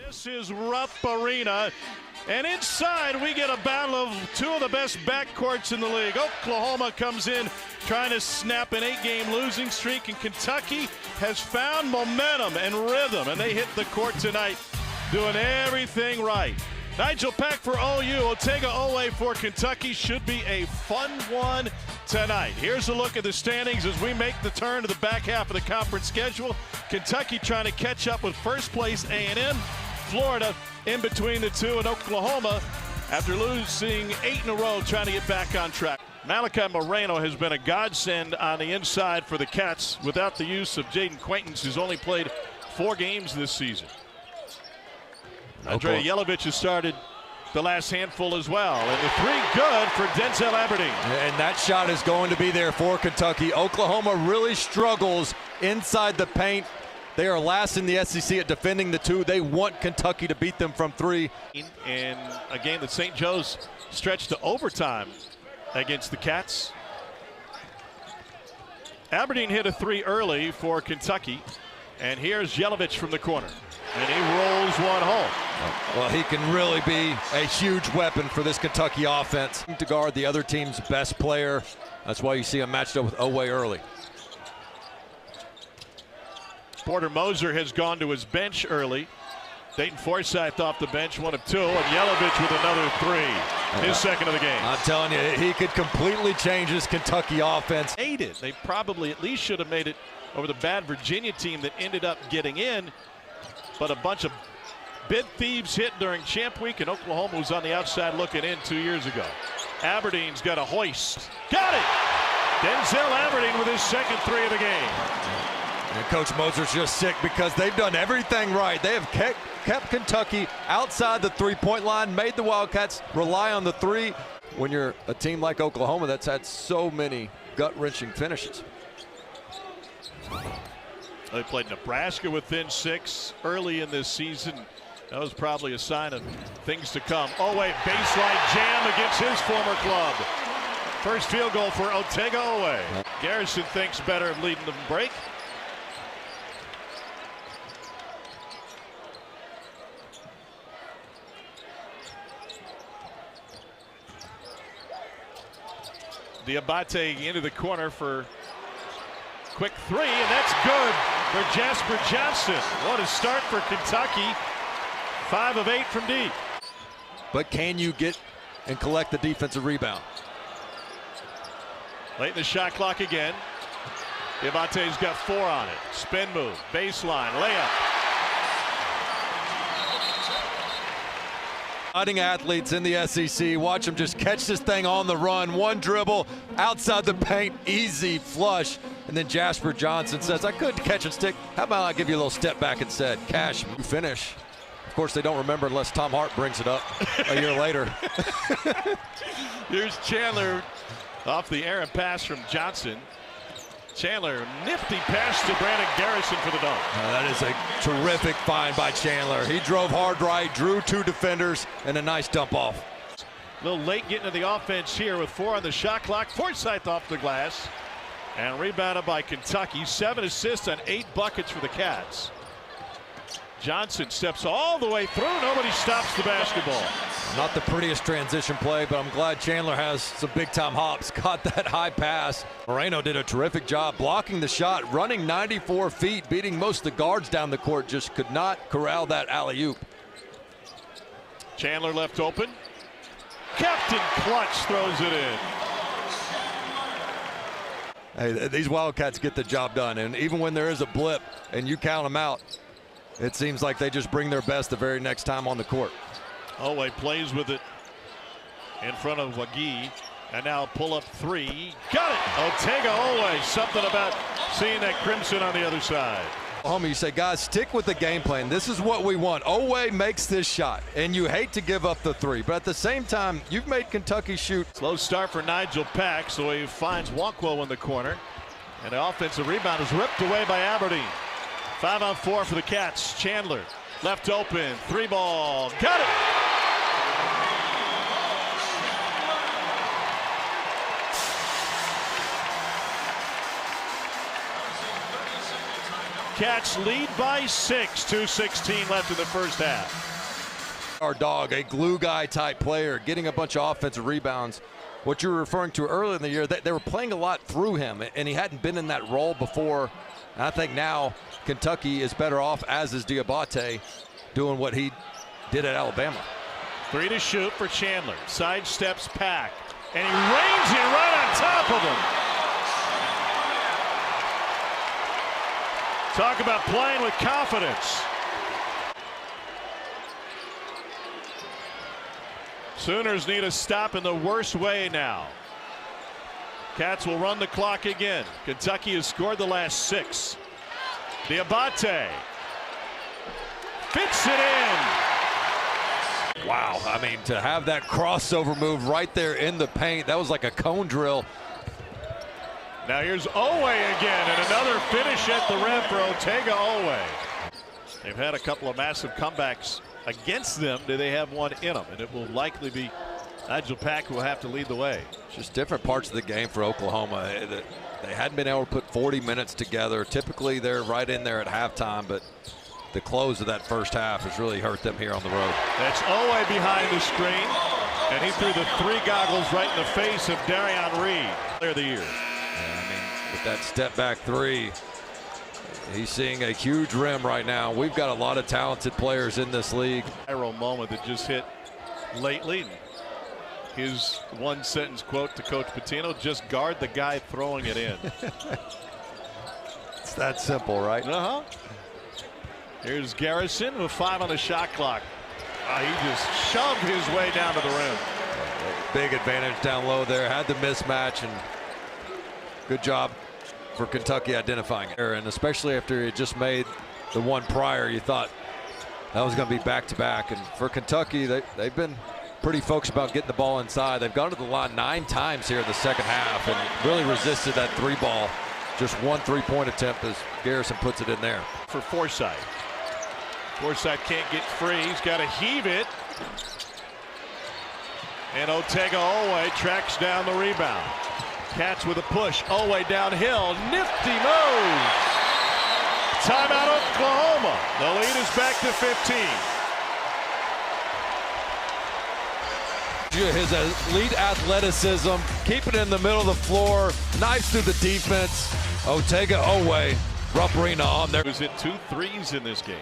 This is Rupp Arena, and inside we get a battle of two of the best backcourts in the league. Oklahoma comes in trying to snap an 8-game losing streak, and Kentucky has found momentum and rhythm, and they hit the court tonight doing everything right. Nigel Pack for OU, Otega Owe for Kentucky. Should be a fun one tonight. Here's a look at the standings as we make the turn to the back half of the conference schedule. Kentucky trying to catch up with first place A&M. Florida in between the two, and Oklahoma, after losing 8 in a row, trying to get back on track. Malachi Moreno has been a godsend on the inside for the Cats without the use of Jaden Quaintance, who's only played 4 games this season. Andrea Yelovich has started the last handful as well, and the 3 good for Denzel Aberdeen. And that shot is going to be there for Kentucky. Oklahoma really struggles inside the paint. They are last in the SEC at defending the 2. They want Kentucky to beat them from 3. And a game that St. Joe's stretched to overtime against the Cats. Aberdeen hit a 3 early for Kentucky, and here's Yelovich from the corner, and he rolls one home. Well, he can really be a huge weapon for this Kentucky offense to guard the other team's best player. That's why you see him matched up with Owe early. Porter Moser has gone to his bench early. Dayton Forsythe off the bench, 1 of 2, and Yelovich with another 3. His second of the game. I'm telling you, he could completely change this Kentucky offense. Made it. They probably at least should have made it over the bad Virginia team that ended up getting in. But a bunch of bid thieves hit during Champ Week, and Oklahoma was on the outside looking in 2 years ago. Aberdeen's got a hoist. Got it! Denzel Aberdeen with his second 3 of the game. And Coach Moser's just sick because they've done everything right. They have kept Kentucky outside the 3-point line, made the Wildcats rely on the 3. When you're a team like Oklahoma that's had so many gut-wrenching finishes. They played Nebraska within 6 early in this season. That was probably a sign of things to come. Oh wait, baseline jam against his former club. First field goal for Otega Owe. Garrison thinks better of leading the break. Diabate into the corner for quick 3, and that's good for Jasper Johnson. What a start for Kentucky. 5 of 8 from deep. But can you get and collect the defensive rebound? Late in the shot clock again. Diabate's got 4 on it. Spin move, baseline, layup. Fighting athletes in the SEC. Watch them just catch this thing on the run. 1 dribble outside the paint, easy flush. And then Jasper Johnson says, I couldn't catch and stick. How about I give you a little step back instead? Cash, finish. Of course, they don't remember unless Tom Hart brings it up a year later. Here's Chandler off the errant pass from Johnson. Chandler, nifty pass to Brandon Garrison for the dunk. That is a terrific find by Chandler. He drove hard right, drew 2 defenders, and a nice dump off. A little late getting to the offense here with 4 on the shot clock. Forsythe off the glass and rebounded by Kentucky. 7 assists on 8 buckets for the Cats. Johnson steps all the way through. Nobody stops the basketball. Not the prettiest transition play, but I'm glad Chandler has some big-time hops. Caught that high pass. Moreno did a terrific job blocking the shot, running 94 feet, beating most of the guards down the court. Just could not corral that alley-oop. Chandler left open. Captain Clutch throws it in. Hey, these Wildcats get the job done, and even when there is a blip and you count them out, it seems like they just bring their best the very next time on the court. Owe plays with it in front of Wagi, and now pull up 3. Got it! Otega Owe. Something about seeing that crimson on the other side. Homie, you say, guys, stick with the game plan. This is what we want. Owe makes this shot, and you hate to give up the 3, but at the same time, you've made Kentucky shoot. Slow start for Nigel Pack, so he finds Wankwo in the corner, and the offensive rebound is ripped away by Aberdeen. 5 on 4 for the Cats. Chandler left open, 3 ball, got it! Cats lead by 6, 2:16 left in the first half. Our dog, a glue guy type player, getting a bunch of offensive rebounds. What you were referring to earlier in the year, they were playing a lot through him, and he hadn't been in that role before. And I think now Kentucky is better off, as is Diabate, doing what he did at Alabama. 3 to shoot for Chandler. Sidesteps Pack, and he rains it right on top of him. Talk about playing with confidence. Sooners need a stop in the worst way now. Cats will run the clock again. Kentucky has scored the last 6. Diabate fits it in. Wow, I mean, to have that crossover move right there in the paint, that was like a cone drill. Now here's Owe again, and another finish at the rim for Otega Owe. They've had a couple of massive comebacks against them. Do they have one in them? And it will likely be Nigel Pack who will have to lead the way. Just different parts of the game for Oklahoma. They hadn't been able to put 40 minutes together. Typically they're right in there at halftime, but the close of that first half has really hurt them here on the road. That's Owe behind the screen, and he threw the 3 goggles right in the face of Darion Reed. Player of the year. Yeah, I mean, with that step back 3, he's seeing a huge rim right now. We've got a lot of talented players in this league. Viral moment that just hit lately. His one sentence quote to Coach Pitino: just guard the guy throwing it in. It's that simple, right? Uh-huh. Here's Garrison with 5 on the shot clock. He just shoved his way down to the rim. Big advantage down low there. Had the mismatch, and good job for Kentucky identifying it. And especially after it just made the one prior, you thought that was going to be back-to-back. And for Kentucky, they've been pretty focused about getting the ball inside. They've gone to the line 9 times here in the second half and really resisted that 3 ball. Just 1 3-point attempt as Garrison puts it in there. For Forsythe. Forsythe can't get free. He's got to heave it. And Otega Owe tracks down the rebound. Cats with a push. Owe downhill. Nifty move. Timeout Oklahoma. The lead is back to 15. His elite athleticism, keep it in the middle of the floor, knives through the defense. Otega Owe, rough arena on there. Was it 2 threes in this game?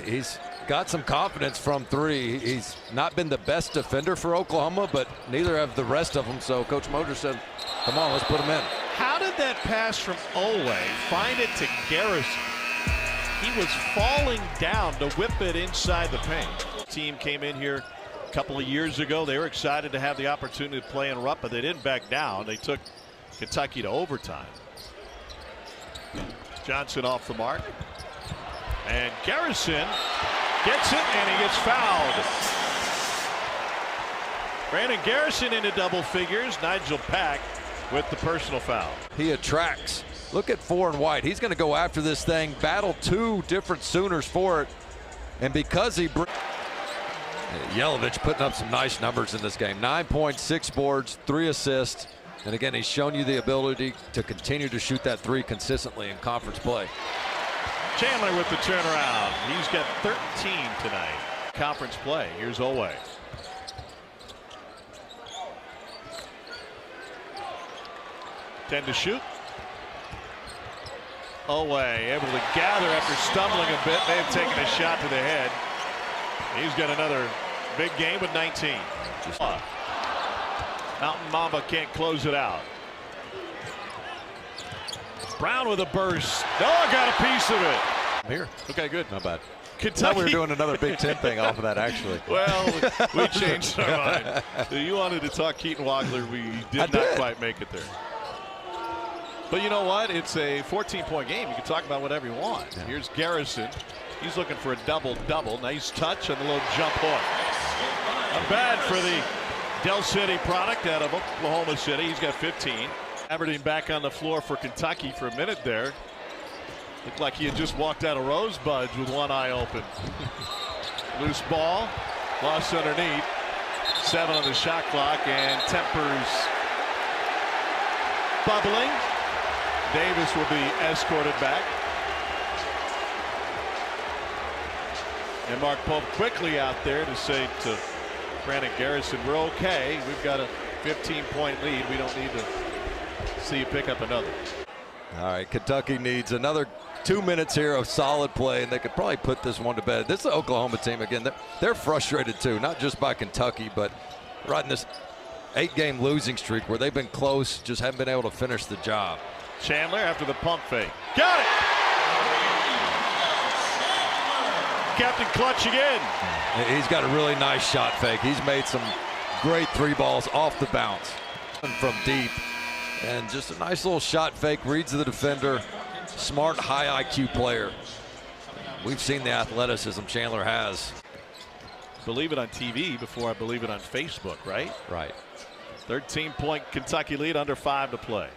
He's got some confidence from 3. He's not been the best defender for Oklahoma, but neither have the rest of them. So Coach Moser said, come on, let's put him in. How did that pass from Owe find it to Garrison? He was falling down to whip it inside the paint. Team came in here a couple of years ago. They were excited to have the opportunity to play in Rupp, but they didn't back down. They took Kentucky to overtime. Johnson off the mark. And Garrison gets it, and he gets fouled. Brandon Garrison into double figures. Nigel Pack with the personal foul. He attracts. Look at 4 and White. He's going to go after this thing, battle 2 different Sooners for it. And because he Yelovich putting up some nice numbers in this game. 9 points, 6 boards, 3 assists. And again, he's shown you the ability to continue to shoot that 3 consistently in conference play. Chandler with the turnaround. He's got 13 tonight. Conference play. Here's Owe. Ten to shoot. Owe able to gather after stumbling a bit. May have taken a shot to the head. He's got another big game with 19. Mountain Mamba can't close it out. Brown with a burst. Oh, got a piece of it. Here. Okay, good. Not bad. Kentucky. We were doing another Big Ten thing off of that, actually. Well, we changed our mind. You wanted to talk Keaton Wagler. We did not quite make it there. But you know what? It's a 14-point game. You can talk about whatever you want. Yeah. Here's Garrison. He's looking for a double-double. Nice touch and a little jump hook. Not bad for the Del City product out of Oklahoma City. He's got 15. Aberdeen back on the floor for Kentucky for a minute there. Looked like he had just walked out of Rosebuds with one eye open. Loose ball. Lost underneath. 7 on the shot clock, and tempers bubbling. Davis will be escorted back. And Mark Pope quickly out there to say to Brandon Garrison, we're okay. We've got a 15-point lead. We don't need to see you pick up another. All right, Kentucky needs another 2 minutes here of solid play, and they could probably put this one to bed. This is the Oklahoma team, again, they're frustrated too, not just by Kentucky, but right in this 8-game losing streak where they've been close, just haven't been able to finish the job. Chandler after the pump fake. Got it! Captain Clutch again. He's got a really nice shot fake. He's made some great 3 balls off the bounce from deep. And just a nice little shot fake, reads the defender. Smart, high IQ player. We've seen the athleticism Chandler has. Believe it on TV before I believe it on Facebook, right? Right. 13-point Kentucky lead, under 5 to play.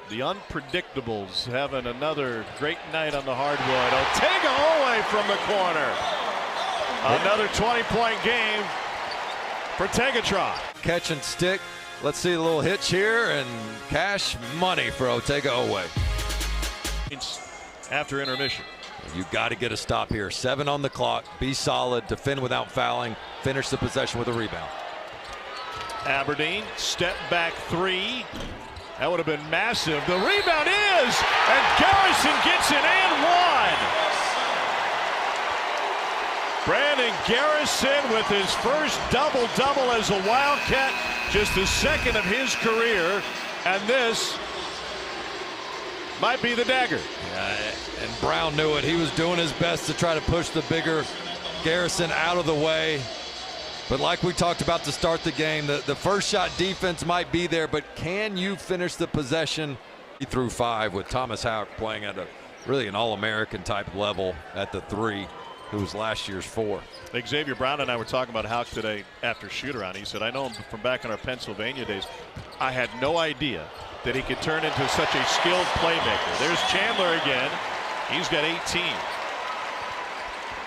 The Unpredictables having another great night on the hardwood. Otega away from the corner. Another 20-point game for Tegatron. Catch and stick. Let's see a little hitch here, and cash money for Otega Owe. After intermission. You got to get a stop here. 7 on the clock. Be solid. Defend without fouling. Finish the possession with a rebound. Aberdeen step back 3. That would have been massive. The rebound is, and Garrison gets it and 1. Brandon Garrison with his first double-double as a Wildcat, just the second of his career, and this might be the dagger. And Brown knew it. He was doing his best to try to push the bigger Garrison out of the way. But like we talked about to start the game, the first shot defense might be there, but can you finish the possession? Through 5 with Thomas Houck playing at really an All-American type level at the 3, who was last year's 4. Xavier Brown and I were talking about Houck today after shoot-around. He said, I know him from back in our Pennsylvania days. I had no idea that he could turn into such a skilled playmaker. There's Chandler again. He's got 18.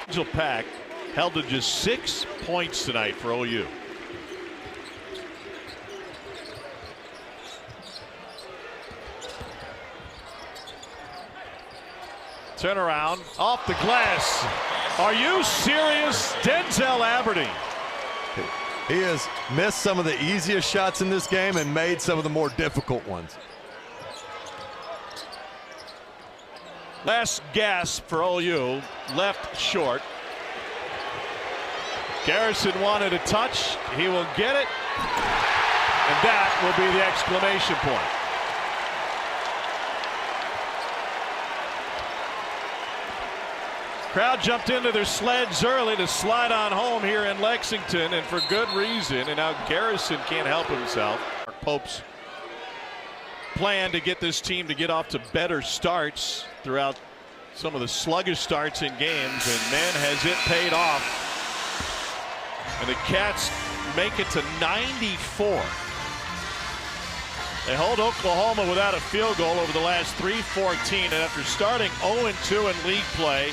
Angel Pack held to just 6 points tonight for OU. Turn around off the glass. Are you serious? Denzel Aberdeen. He has missed some of the easiest shots in this game and made some of the more difficult ones. Last gasp for OU, left short. Garrison wanted a touch. He will get it. And that will be the exclamation point. Crowd jumped into their sleds early to slide on home here in Lexington, and for good reason. And now Garrison can't help himself. Pope's plan to get this team to get off to better starts throughout some of the sluggish starts in games, and man, has it paid off. And the Cats make it to 94. They hold Oklahoma without a field goal over the last 3-14, and after starting 0-2 in league play,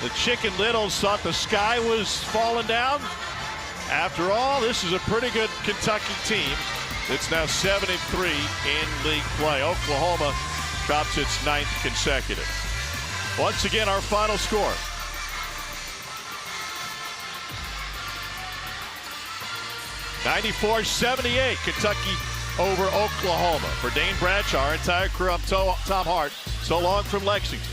the Chicken Littles thought the sky was falling down. After all, this is a pretty good Kentucky team. It's now 7-3 in league play. Oklahoma drops its 9th consecutive. Once again, our final score. (94-78), Kentucky over Oklahoma. For Dane Bradshaw, our entire crew, I'm Tom Hart. So long from Lexington.